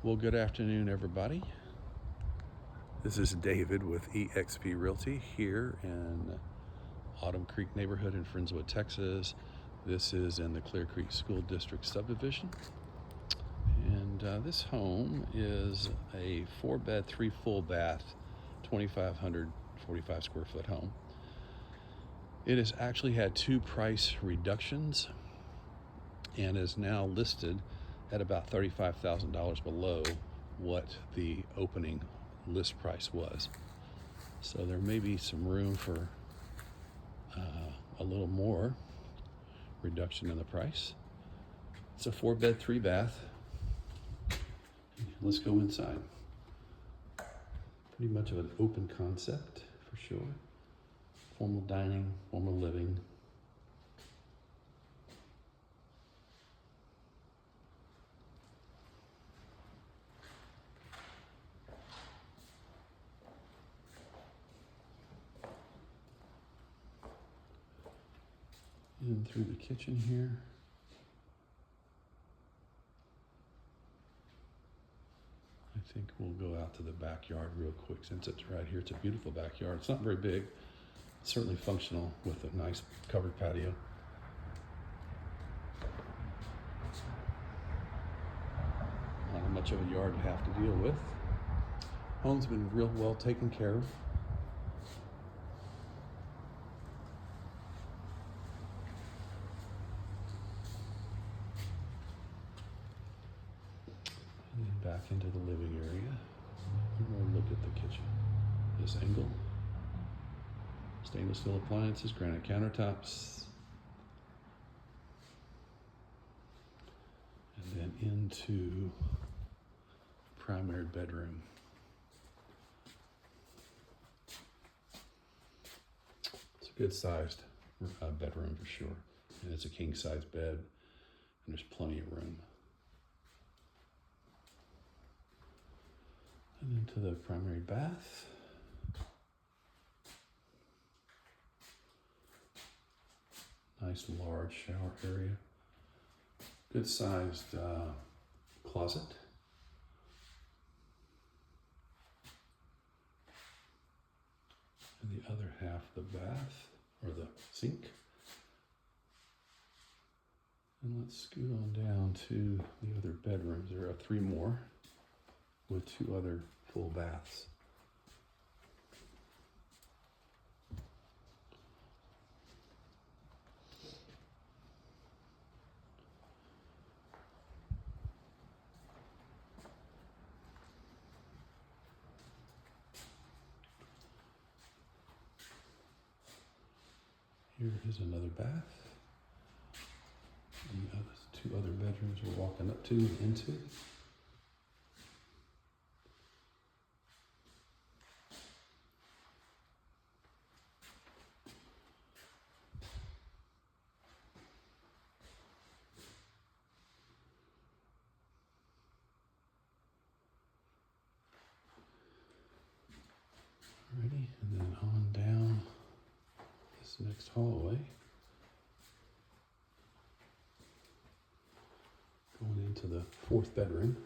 Well, good afternoon, everybody. This is David with eXp Realty here in Autumn Creek neighborhood in Friendswood, Texas. This is in the Clear Creek School District subdivision. And this home is a 4-bed, 3 full bath, 2,545 square foot home. It has actually had 2 price reductions and is now listed at about $35,000 below what the opening list price was. So there may be some room for a little more reduction in the price. It's a 4-bed, 3 bath. Let's go inside. Pretty much of an open concept for sure. Formal dining, formal living. In through the kitchen here. I think we'll go out to the backyard real quick since it's right here. It's a beautiful backyard. It's not very big. It's certainly functional with a nice covered patio. Not much of a yard to have to deal with. Home's been real well taken care of. And then back into the living area. And we'll look at the kitchen. This angle. Stainless steel appliances, granite countertops. And then into primary bedroom. It's a good sized bedroom for sure. And it's a king size bed and there's plenty of room. And into the primary bath. Nice large shower area. Good sized closet. And the other half of the bath, or the sink. And let's scoot on down to the other bedrooms. There are 3 more with 2 other full baths. Here is another bath. And the other 2 other bedrooms we're walking up to and into. Alrighty, and then on down this next hallway. Going into the 4th bedroom.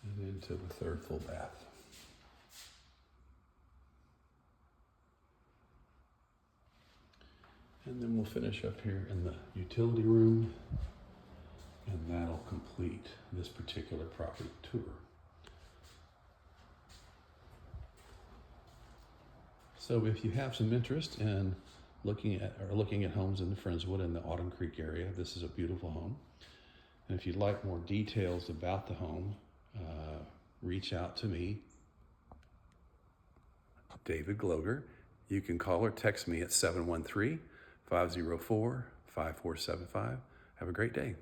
And into the 3rd full bath. And then we'll finish up here in the utility room, and that'll complete this particular property tour. So if you have some interest in looking at homes in the Friendswood and the Autumn Creek area, this is a beautiful home. And if you'd like more details about the home, reach out to me, David Gloger. You can call or text me at 713-504-5475. Have a great day.